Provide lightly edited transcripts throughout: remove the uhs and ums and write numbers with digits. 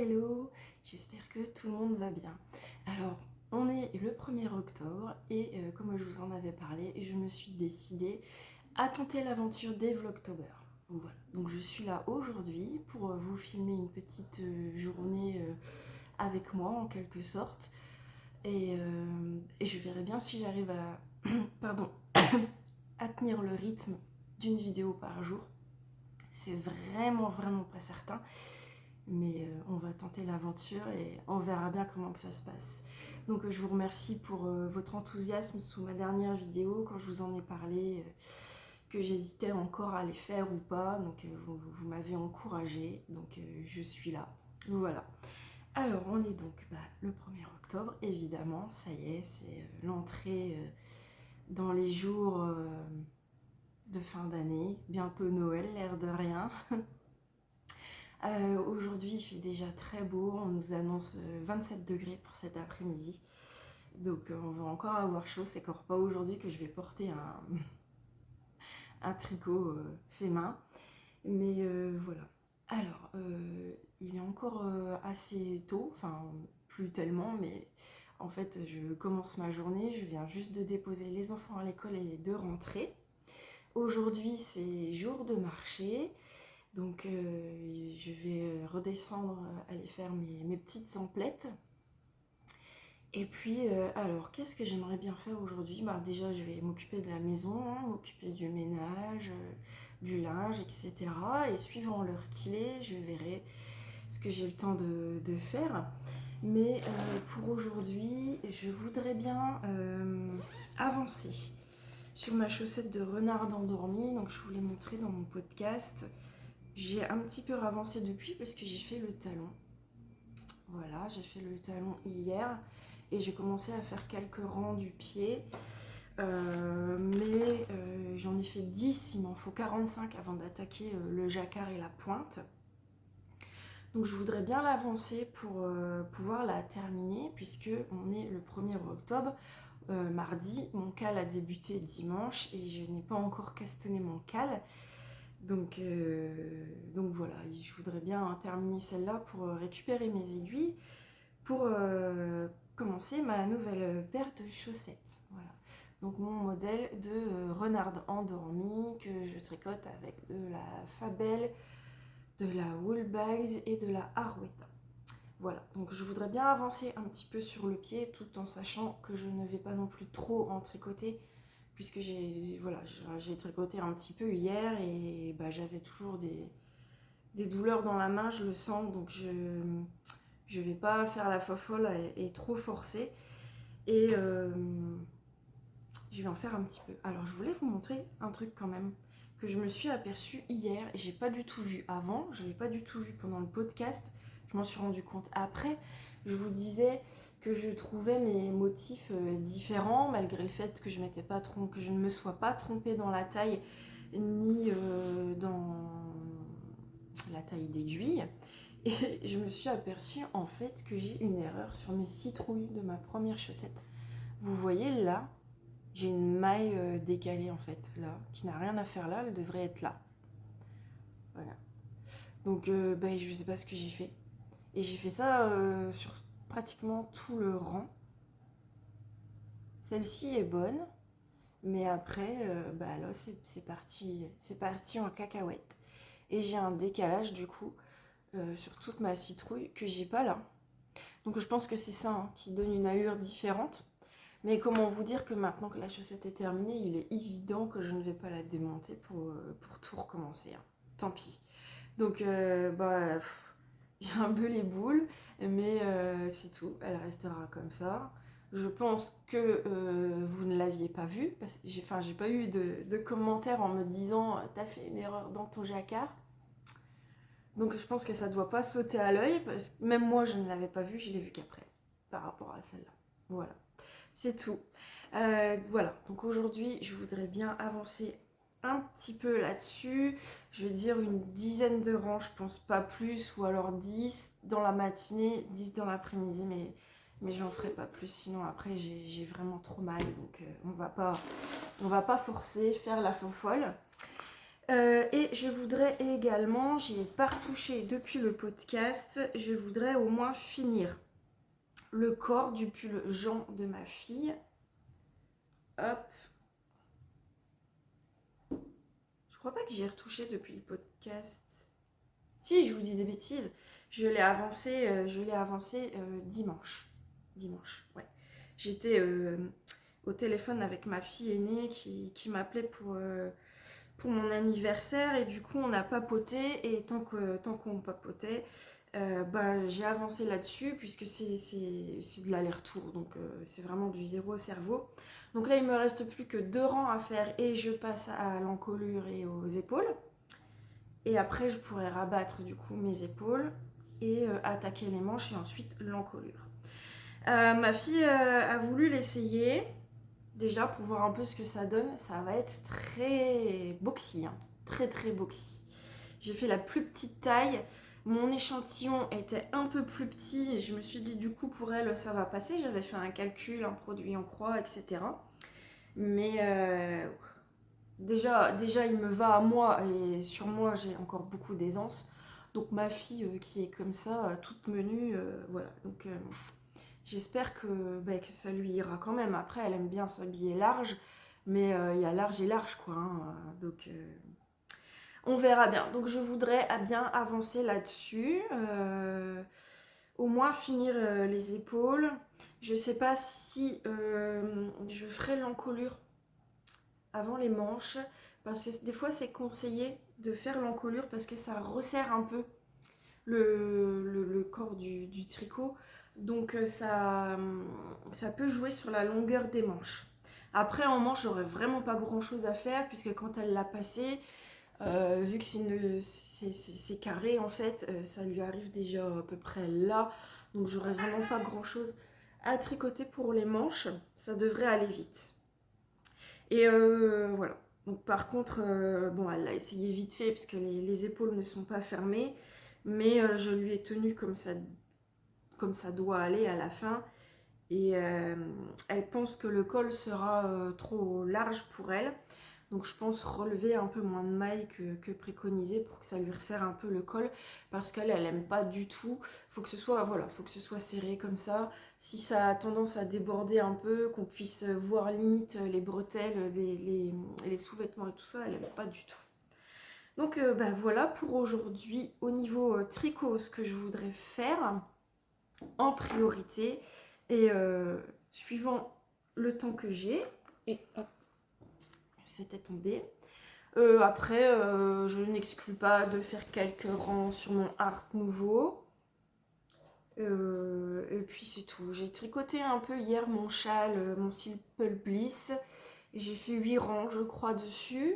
hello, j'espère que tout le monde va bien. Alors, on est le 1er octobre et comme je vous en avais parlé, je me suis décidée à tenter l'aventure des Vlogtober. Voilà, donc je suis là aujourd'hui pour vous filmer une petite journée avec moi en quelque sorte. Et je verrai bien si j'arrive à, pardon, à tenir le rythme d'une vidéo par jour. C'est vraiment pas certain. Mais on va tenter l'aventure et on verra bien comment que ça se passe. Donc je vous remercie pour votre enthousiasme sous ma dernière vidéo quand je vous en ai parlé, que j'hésitais encore à les faire ou pas. Donc vous m'avez encouragée, donc je suis là. Voilà. Alors on est donc le 1er octobre, évidemment, ça y est, c'est l'entrée dans les jours de fin d'année. Bientôt Noël, l'air de rien. Aujourd'hui il fait déjà très beau, on nous annonce 27 degrés pour cet après-midi. Donc on va encore avoir chaud, c'est encore pas aujourd'hui que je vais porter un tricot fait main. Mais voilà. Alors, il est encore assez tôt, enfin plus tellement, mais en fait je commence ma journée, je viens juste de déposer les enfants à l'école et de rentrer. Aujourd'hui c'est jour de marché. Donc je vais redescendre, aller faire mes petites emplettes. Et puis alors qu'est-ce que j'aimerais bien faire aujourd'hui? Déjà je vais m'occuper de la maison, hein, m'occuper du ménage, du linge, etc. Et suivant l'heure qu'il est, je verrai ce que j'ai le temps de faire. Mais pour aujourd'hui, je voudrais bien avancer sur ma chaussette de renard endormi. Donc je vous l'ai montré dans mon podcast. J'ai un petit peu avancé depuis parce que j'ai fait le talon. Voilà, j'ai fait le talon hier et j'ai commencé à faire quelques rangs du pied. Mais j'en ai fait 10, il m'en faut 45 avant d'attaquer le jacquard et la pointe. Donc je voudrais bien l'avancer pour pouvoir la terminer puisque on est le 1er octobre. Mardi, mon cal a débuté dimanche et je n'ai pas encore castanné mon cal. Donc voilà, je voudrais bien terminer celle-là pour récupérer mes aiguilles pour commencer ma nouvelle paire de chaussettes. Voilà. Donc mon modèle de renard endormi que je tricote avec de la Fabel, de la Woolbags et de la Harwetta. Voilà, donc je voudrais bien avancer un petit peu sur le pied tout en sachant que je ne vais pas non plus trop en tricoter puisque j'ai tricoté un petit peu hier et j'avais toujours des douleurs dans la main, je le sens, donc je vais pas faire la fofolle et trop forcer. Et je vais en faire un petit peu. Alors je voulais vous montrer un truc quand même que je me suis aperçue hier et j'ai pas du tout vu avant, je l'ai pas du tout vu pendant le podcast, je m'en suis rendu compte après. Je vous disais que je trouvais mes motifs différents malgré le fait que je ne me sois pas trompée dans la taille ni dans la taille d'aiguille. Et je me suis aperçue en fait que j'ai une erreur sur mes citrouilles de ma première chaussette. Vous voyez là, j'ai une maille décalée en fait là, qui n'a rien à faire là, elle devrait être là. Voilà. Donc je sais pas ce que j'ai fait. Et j'ai fait ça sur pratiquement tout le rang. Celle-ci est bonne, mais après, là c'est parti en cacahuète. Et j'ai un décalage du coup sur toute ma citrouille que j'ai pas là. Donc je pense que c'est ça hein, qui donne une allure différente. Mais comment vous dire que maintenant que la chaussette est terminée, il est évident que je ne vais pas la démonter pour tout recommencer. Hein. Tant pis. Donc j'ai un peu les boules, mais c'est tout, elle restera comme ça. Je pense que vous ne l'aviez pas vue, parce que j'ai pas eu de commentaires en me disant « t'as fait une erreur dans ton jacquard ». Donc je pense que ça doit pas sauter à l'œil, parce que même moi je ne l'avais pas vue, je l'ai vue qu'après, par rapport à celle-là. Voilà, c'est tout. Voilà, donc aujourd'hui je voudrais bien avancer un petit peu là-dessus, je vais dire une dizaine de rangs, je pense pas plus, ou alors 10 dans la matinée, 10 dans l'après-midi, mais j'en ferai pas plus, sinon après j'ai vraiment trop mal, donc on va pas forcer, faire la folle. Et je voudrais également, j'y ai pas retouché depuis le podcast, je voudrais au moins finir le corps du pull Jean de ma fille. Hop. Je crois pas que j'y ai retouché depuis le podcast. Si, je vous dis des bêtises. Je l'ai avancé dimanche. Dimanche, ouais. J'étais au téléphone avec ma fille aînée qui m'appelait pour mon anniversaire et du coup on a papoté et tant qu'on papotait, j'ai avancé là-dessus puisque c'est de l'aller-retour, donc c'est vraiment du zéro au cerveau. Donc là il me reste plus que 2 rangs à faire et je passe à l'encolure et aux épaules. Et après je pourrais rabattre du coup mes épaules et attaquer les manches et ensuite l'encolure. Ma fille a voulu l'essayer. Déjà, pour voir un peu ce que ça donne, ça va être très boxy, hein. Très très boxy. J'ai fait la plus petite taille. Mon échantillon était un peu plus petit et je me suis dit du coup pour elle ça va passer. J'avais fait un calcul, un produit en croix, etc. Mais déjà il me va à moi et sur moi j'ai encore beaucoup d'aisance. Donc ma fille qui est comme ça, toute menue, voilà. Donc j'espère que ça lui ira quand même. Après, elle aime bien s'habiller large, mais il y a large et large, quoi, hein. Donc, on verra bien. Donc, je voudrais bien avancer là-dessus. Au moins finir les épaules. Je sais pas si je ferai l'encolure avant les manches, parce que des fois, c'est conseillé de faire l'encolure parce que ça resserre un peu le corps du tricot. Donc ça peut jouer sur la longueur des manches. Après en manche j'aurais vraiment pas grand chose à faire puisque quand elle l'a passé, vu que c'est carré en fait, ça lui arrive déjà à peu près là. Donc j'aurais vraiment pas grand chose à tricoter pour les manches. Ça devrait aller vite. Et voilà. Donc par contre, bon, elle l'a essayé vite fait parce que les épaules ne sont pas fermées, mais je lui ai tenu comme ça doit aller à la fin. Et elle pense que le col sera trop large pour elle. Donc je pense relever un peu moins de mailles que préconisé pour que ça lui resserre un peu le col. Parce qu'elle, elle aime pas du tout. Faut que ce soit, voilà, faut que ce soit serré comme ça. Si ça a tendance à déborder un peu, qu'on puisse voir limite les bretelles, les sous-vêtements et tout ça, elle aime pas du tout. Donc voilà pour aujourd'hui au niveau tricot ce que je voudrais faire en priorité et suivant le temps que j'ai. Et hop, c'était tombé. Après, je n'exclus pas de faire quelques rangs sur mon Art Nouveau. Et puis c'est tout. J'ai tricoté un peu hier mon châle, mon Simple Bliss. J'ai fait 8 rangs, je crois, dessus.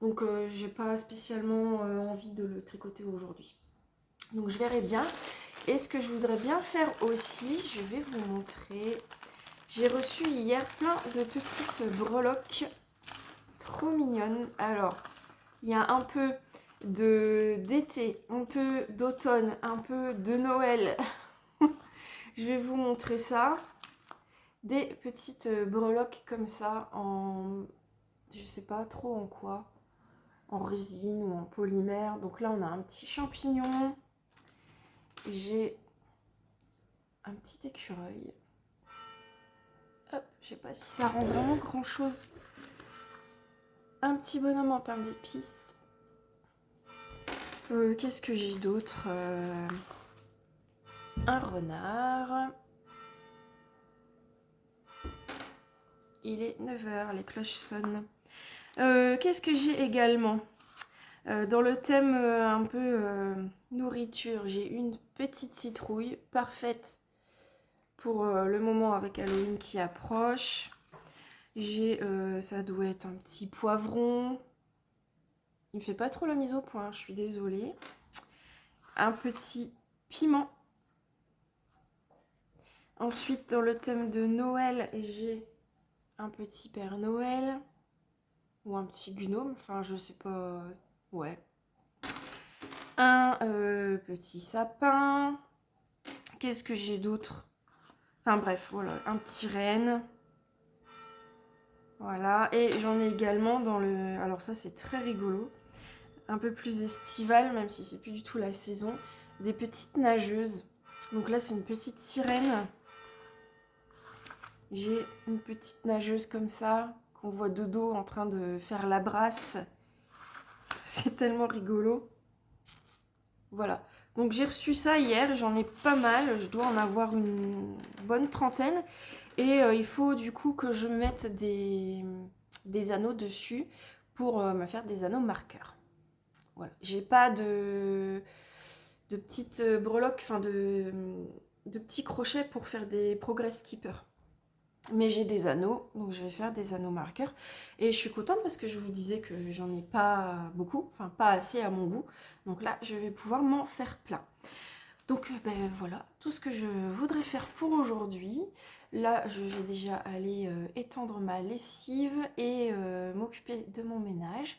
Donc j'ai pas spécialement envie de le tricoter aujourd'hui. Donc je verrai bien. Et ce que je voudrais bien faire aussi, je vais vous montrer. J'ai reçu hier plein de petites breloques trop mignonnes. Alors, il y a un peu d'été, un peu d'automne, un peu de Noël. Je vais vous montrer ça. Des petites breloques comme ça en... Je sais pas trop en quoi. En résine ou en polymère. Donc là, on a un petit champignon. J'ai un petit écureuil. Hop, je sais pas si ça rend vraiment grand chose. Un petit bonhomme en pain d'épices. Qu'est-ce que j'ai d'autre un renard. Il est 9h, les cloches sonnent. Qu'est-ce que j'ai également dans le thème un peu nourriture, j'ai une petite citrouille parfaite pour le moment avec Halloween qui approche. J'ai, ça doit être un petit poivron. Il me fait pas trop la mise au point, je suis désolée. Un petit piment. Ensuite, dans le thème de Noël, j'ai un petit Père Noël. Ou un petit gnome, enfin je sais pas. Ouais. Un petit sapin. Qu'est-ce que j'ai d'autre? Enfin bref, voilà, un petit renne. Voilà, et j'en ai également dans le... Alors ça c'est très rigolo. un peu plus estivale, même si c'est plus du tout la saison. Des petites nageuses. Donc là, c'est une petite sirène. J'ai une petite nageuse comme ça, qu'on voit de dos en train de faire la brasse. C'est tellement rigolo. Voilà. Donc j'ai reçu ça hier, j'en ai pas mal. Je dois en avoir une bonne trentaine. Et il faut du coup que je mette des anneaux dessus pour me faire des anneaux marqueurs. Voilà. J'ai pas de petites breloques, enfin de petits crochets pour faire des progress keeper. Mais j'ai des anneaux, donc je vais faire des anneaux marqueurs. Et je suis contente parce que je vous disais que j'en ai pas beaucoup, enfin pas assez à mon goût. Donc là, je vais pouvoir m'en faire plein. Donc ben voilà, tout ce que je voudrais faire pour aujourd'hui. Là, je vais déjà aller étendre ma lessive et m'occuper de mon ménage.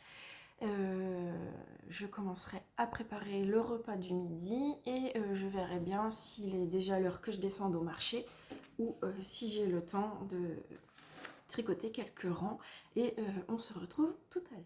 Je commencerai à préparer le repas du midi et je verrai bien s'il est déjà l'heure que je descende au marché ou si j'ai le temps de tricoter quelques rangs et on se retrouve tout à l'heure.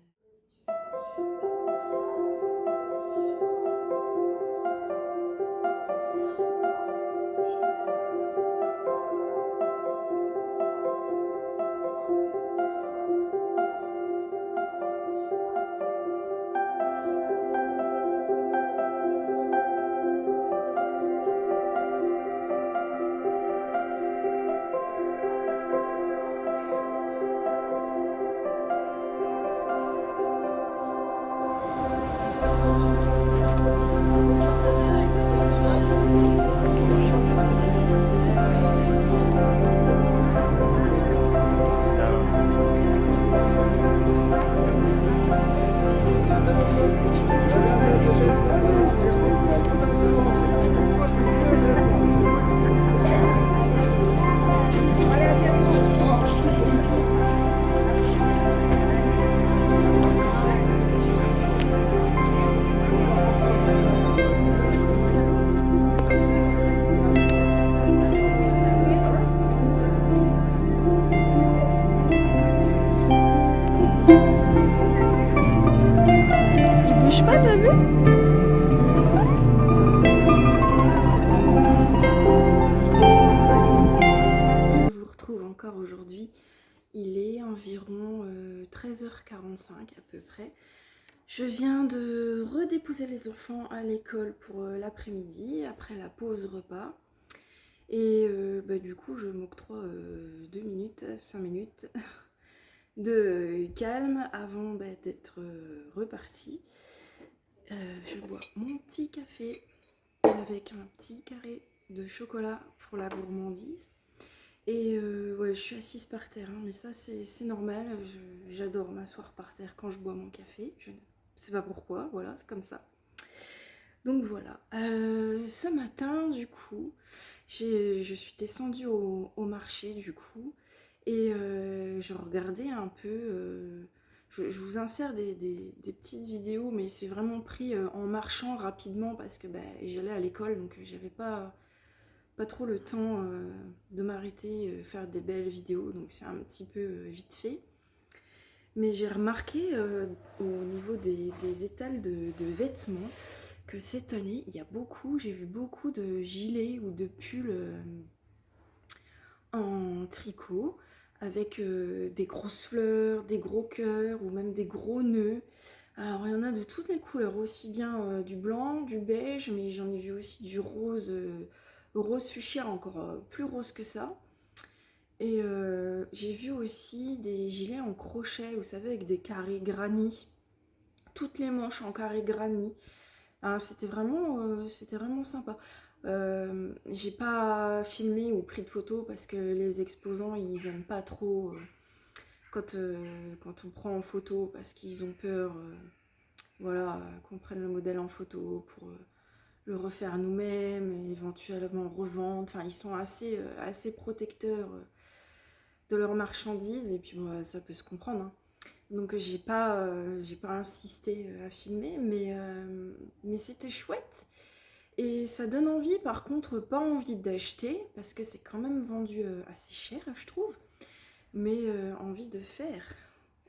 Il bouge pas, t'as vu? Je vous retrouve encore aujourd'hui. Il est environ 13h45 à peu près. Je viens de redéposer les enfants à l'école pour l'après-midi, après la pause repas. Et du coup, je m'octroie 2 minutes, 5 minutes de calme avant d'être repartie. Je bois mon petit café avec un petit carré de chocolat pour la gourmandise. Et ouais, je suis assise par terre, hein, mais ça c'est normal. J'adore m'asseoir par terre quand je bois mon café. Je ne sais pas pourquoi, voilà, c'est comme ça. Donc voilà. Ce matin, du coup, je suis descendue au marché, du coup, et je regardais un peu. Je vous insère des petites vidéos, mais c'est vraiment pris en marchant rapidement parce que j'allais à l'école, donc j'avais pas trop le temps de m'arrêter, faire des belles vidéos, donc c'est un petit peu vite fait. Mais j'ai remarqué au niveau des étals de vêtements que cette année, j'ai vu beaucoup de gilets ou de pulls en tricot avec des grosses fleurs, des gros cœurs ou même des gros nœuds. Alors il y en a de toutes les couleurs, aussi bien du blanc, du beige, mais j'en ai vu aussi du rose, rose fuchsia, encore plus rose que ça. Et j'ai vu aussi des gilets en crochet, vous savez, avec des carrés granit. Toutes les manches en carré granit. Ah, c'était vraiment sympa. J'ai pas filmé ou pris de photos parce que les exposants ils aiment pas trop quand on prend en photo parce qu'ils ont peur voilà, qu'on prenne le modèle en photo pour le refaire nous-mêmes et éventuellement revendre. Enfin, ils sont assez protecteurs de leurs marchandises et puis ça peut se comprendre, hein. Donc j'ai pas insisté à filmer, mais c'était chouette. Et ça donne envie, par contre, pas envie d'acheter, parce que c'est quand même vendu assez cher, je trouve. Mais envie de faire.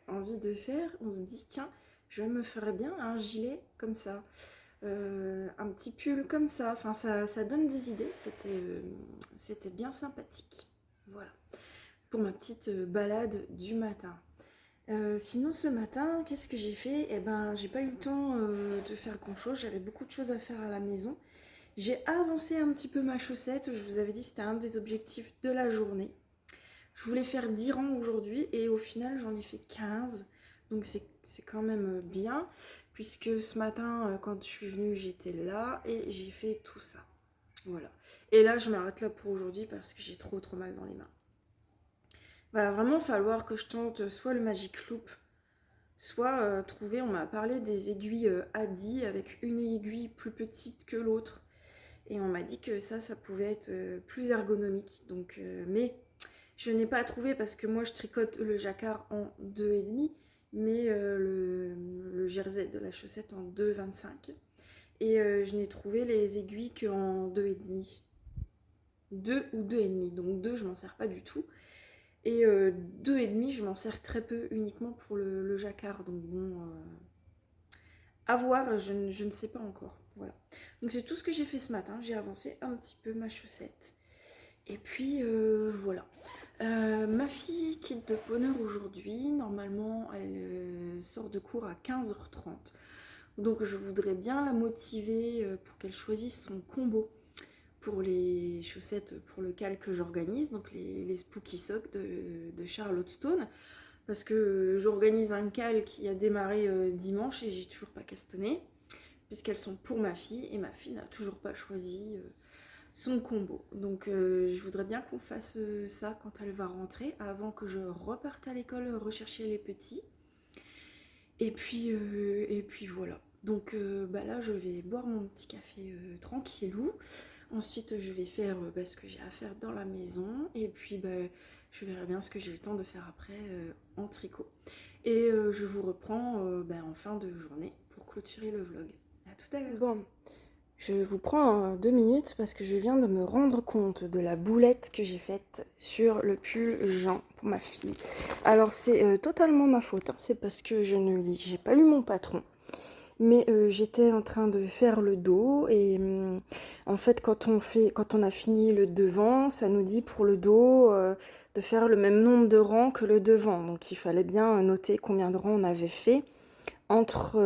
On se dit, tiens, Je me ferais bien un gilet comme ça. Un petit pull comme ça. Enfin, ça donne des idées. C'était bien sympathique. Voilà. Pour ma petite balade du matin. Sinon ce matin, qu'est-ce que j'ai fait? Eh ben, j'ai pas eu le temps de faire grand-chose. J'avais beaucoup de choses à faire à la maison. J'ai avancé un petit peu ma chaussette. Je vous avais dit que c'était un des objectifs de la journée. Je voulais faire 10 rangs aujourd'hui et au final j'en ai fait 15. Donc c'est quand même bien. Puisque ce matin, quand je suis venue, j'étais là et j'ai fait tout ça. Voilà. Et là, je m'arrête là pour aujourd'hui parce que j'ai trop mal dans les mains. Va vraiment falloir que je tente soit le Magic Loop, soit trouver, on m'a parlé des aiguilles Adi avec une aiguille plus petite que l'autre. Et on m'a dit que ça pouvait être plus ergonomique. Donc, mais je n'ai pas trouvé parce que moi je tricote le jacquard en 2,5, mais le jersey de la chaussette en 2,25. Et je n'ai trouvé les aiguilles qu'en 2,5. 2 ou 2,5. Donc 2, je m'en sers pas du tout. Et 2,5, je m'en sers très peu, uniquement pour le jacquard. Donc bon, à voir, je ne sais pas encore. Voilà. Donc c'est tout ce que j'ai fait ce matin. J'ai avancé un petit peu ma chaussette. Et puis voilà. Ma fille quitte de bonne heure aujourd'hui. Normalement, elle sort de cours à 15h30. Donc je voudrais bien la motiver pour qu'elle choisisse son combo pour les chaussettes, pour le calque que j'organise, donc les Spooky Socks de Charlotte Stone, parce que j'organise un calque qui a démarré dimanche et j'ai toujours pas castonné, puisqu'elles sont pour ma fille, et ma fille n'a toujours pas choisi son combo. Donc je voudrais bien qu'on fasse ça quand elle va rentrer, avant que je reparte à l'école rechercher les petits. Et puis voilà. Donc là, je vais boire mon petit café tranquillou. Ensuite, je vais faire ce que j'ai à faire dans la maison. Et puis, je verrai bien ce que j'ai le temps de faire après en tricot. Et je vous reprends en fin de journée pour clôturer le vlog. À tout à l'heure. Bon, je vous prends 2 minutes parce que je viens de me rendre compte de la boulette que j'ai faite sur le pull Jean pour ma fille. Alors, c'est totalement ma faute. Hein. C'est parce que j'ai pas lu mon patron. Mais j'étais en train de faire le dos et en fait quand on a fini le devant, ça nous dit pour le dos de faire le même nombre de rangs que le devant. Donc il fallait bien noter combien de rangs on avait fait entre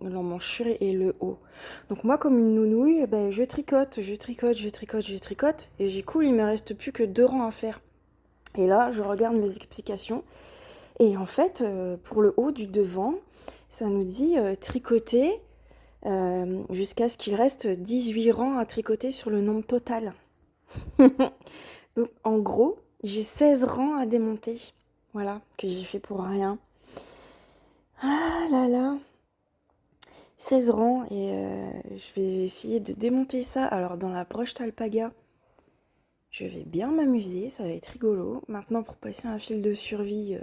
l'emmanchure et le haut. Donc moi comme une nounouille, je tricote et j'ai cool, il me reste plus que 2 rangs à faire. Et là je regarde mes explications et en fait pour le haut du devant, ça nous dit tricoter jusqu'à ce qu'il reste 18 rangs à tricoter sur le nombre total. Donc en gros, j'ai 16 rangs à démonter. Voilà, que j'ai fait pour rien. Ah là là. 16 rangs et je vais essayer de démonter ça. Alors dans la broche d'alpaga, je vais bien m'amuser, ça va être rigolo. Maintenant pour passer un fil de survie,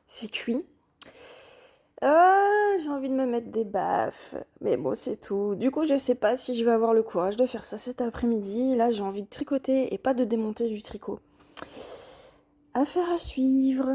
c'est cuit. J'ai envie de me mettre des baffes, mais bon, c'est tout. Du coup, je sais pas si je vais avoir le courage de faire ça cet après-midi. Là, j'ai envie de tricoter et pas de démonter du tricot. Affaire à suivre.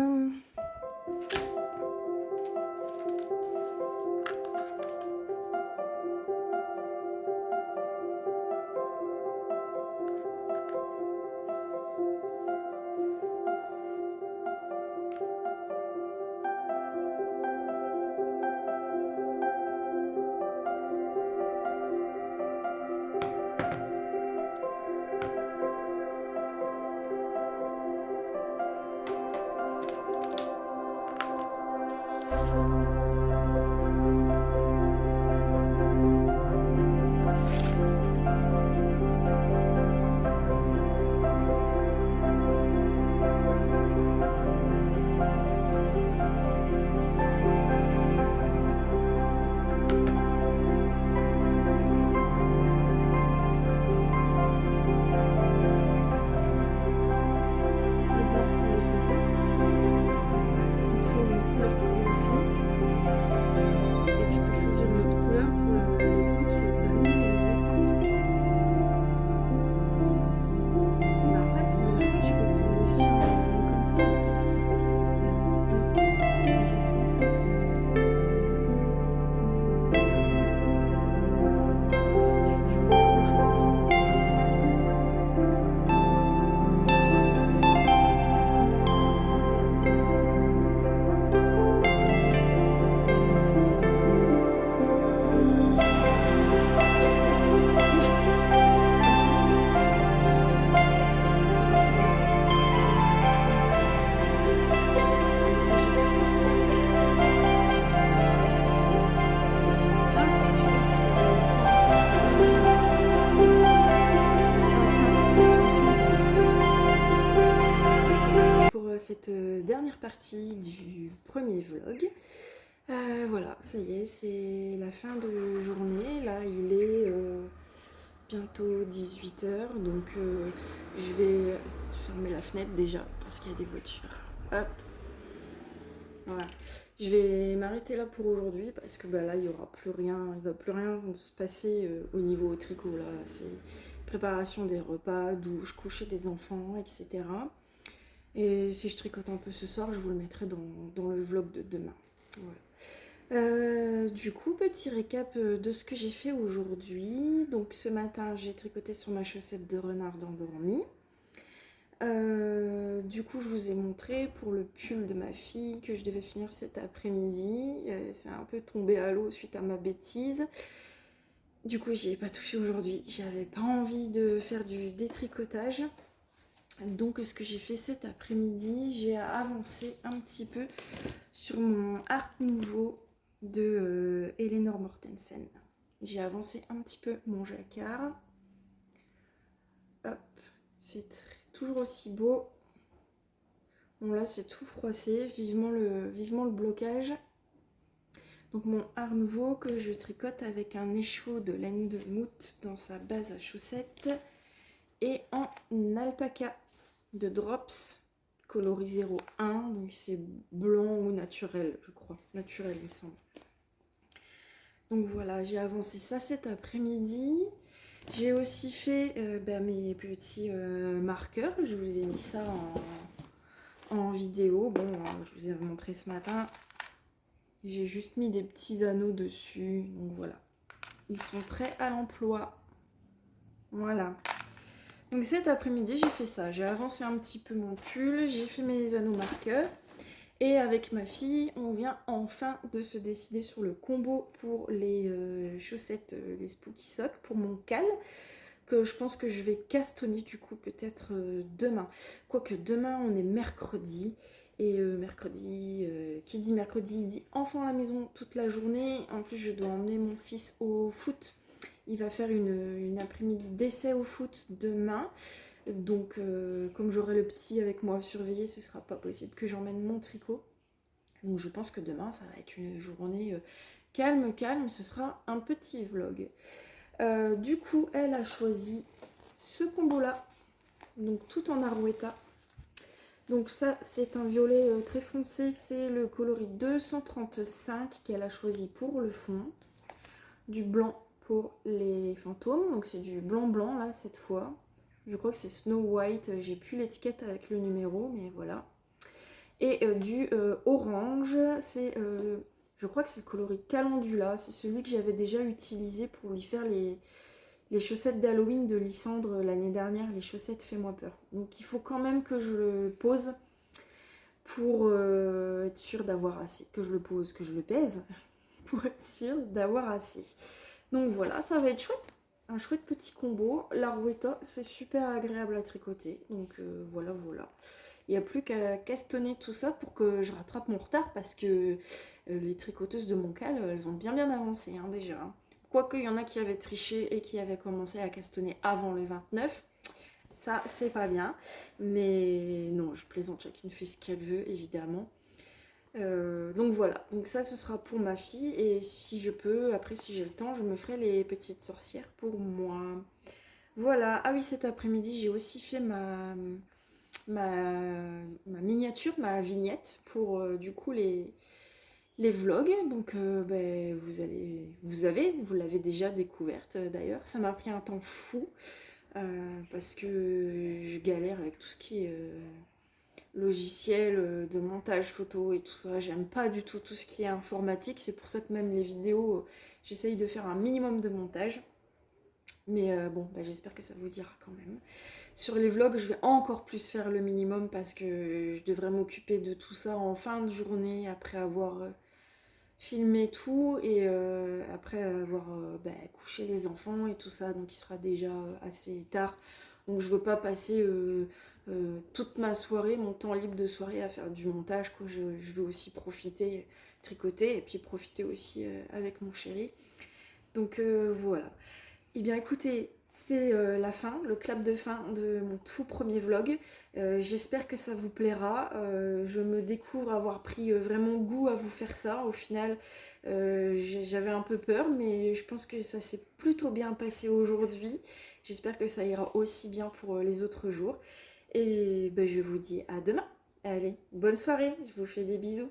cette dernière partie du premier vlog. Voilà, ça y est, c'est la fin de journée. Là, il est bientôt 18 h, donc je vais fermer la fenêtre déjà parce qu'il y a des voitures. Hop, voilà. Je vais m'arrêter là pour aujourd'hui parce que là, il y aura plus rien, il va plus rien se passer au niveau tricot là. C'est préparation des repas, douche, coucher des enfants, etc. Et si je tricote un peu ce soir, je vous le mettrai dans le vlog de demain. Voilà. Du coup, petit récap de ce que j'ai fait aujourd'hui. Donc ce matin, j'ai tricoté sur ma chaussette de renard endormi. Du coup, je vous ai montré pour le pull de ma fille que je devais finir cet après-midi. C'est un peu tombé à l'eau suite à ma bêtise. Du coup, j'y ai pas touché aujourd'hui. J'avais pas envie de faire du détricotage. Donc, ce que j'ai fait cet après-midi, j'ai avancé un petit peu sur mon Art Nouveau de Elinor Mortensen. J'ai avancé un petit peu mon jacquard. Hop, c'est toujours aussi beau. Bon là c'est tout froissé, vivement le blocage. Donc mon Art Nouveau que je tricote avec un écheveau de laine de moute dans sa base à chaussettes et en alpaca de Drops coloris 01, donc c'est blanc ou naturel, je crois, naturel il me semble. Donc voilà, j'ai avancé ça cet après-midi. J'ai aussi fait mes petits marqueurs. Je vous ai mis ça en vidéo. Bon, je vous ai montré ce matin. J'ai juste mis des petits anneaux dessus. Donc voilà. Ils sont prêts à l'emploi. Voilà. Donc cet après-midi, j'ai fait ça. J'ai avancé un petit peu mon pull. J'ai fait mes anneaux marqueurs. Et avec ma fille, on vient enfin de se décider sur le combo pour les chaussettes, les Spooky Socks, pour mon cal, que je pense que je vais castonner du coup peut-être demain. Quoique demain, on est mercredi. Et qui dit mercredi, dit enfant à la maison toute la journée. En plus, je dois emmener mon fils au foot. Il va faire une après-midi d'essai au foot demain. Donc, comme j'aurai le petit avec moi à surveiller, ce sera pas possible que j'emmène mon tricot. Donc, je pense que demain, ça va être une journée calme. Ce sera un petit vlog. Du coup, elle a choisi ce combo-là. Donc, tout en Arouetta. Donc, ça, c'est un violet très foncé. C'est le coloris 235 qu'elle a choisi pour le fond. Du blanc pour les fantômes. Donc, c'est du blanc là, cette fois. Je crois que c'est Snow White, j'ai plus l'étiquette avec le numéro, mais voilà. Et du orange, c'est, je crois que c'est le coloris Calendula, c'est celui que j'avais déjà utilisé pour lui faire les chaussettes d'Halloween de Lysandre l'année dernière, les chaussettes Fais-moi peur. Donc il faut quand même que je le pose pour être sûre d'avoir assez. Que je le pose, que je le pèse, pour être sûre d'avoir assez. Donc voilà, ça va être chouette. Un chouette petit combo. La Rouetta, c'est super agréable à tricoter. Donc voilà. Il n'y a plus qu'à castonner tout ça pour que je rattrape mon retard parce que les tricoteuses de mon cal, elles ont bien avancé hein, déjà. Quoique il y en a qui avaient triché et qui avaient commencé à castonner avant le 29. Ça, c'est pas bien. Mais non, je plaisante, chacune fait ce qu'elle veut, évidemment. Donc voilà, donc ça ce sera pour ma fille et si je peux, après si j'ai le temps, je me ferai les petites sorcières pour moi. Voilà, ah oui cet après-midi j'ai aussi fait ma miniature, ma vignette pour du coup les vlogs. Donc vous l'avez déjà découverte d'ailleurs, ça m'a pris un temps fou parce que je galère avec tout ce qui est logiciel de montage photo et tout ça. J'aime pas du tout tout ce qui est informatique. C'est pour ça que même les vidéos, j'essaye de faire un minimum de montage. Mais j'espère que ça vous ira quand même. Sur les vlogs, je vais encore plus faire le minimum parce que je devrais m'occuper de tout ça en fin de journée après avoir filmé tout et après avoir couché les enfants et tout ça. Donc il sera déjà assez tard. Donc je veux pas passer toute ma soirée, mon temps libre de soirée à faire du montage, quoi. Je veux aussi profiter, tricoter et puis profiter aussi avec mon chéri. Donc voilà. Et bien écoutez, C'est la fin, le clap de fin de mon tout premier vlog. J'espère que ça vous plaira. Je me découvre avoir pris vraiment goût à vous faire ça. Au final, j'avais un peu peur, mais je pense que ça s'est plutôt bien passé aujourd'hui. J'espère que ça ira aussi bien pour les autres jours. Et ben, je vous dis à demain. Allez, bonne soirée, je vous fais des bisous.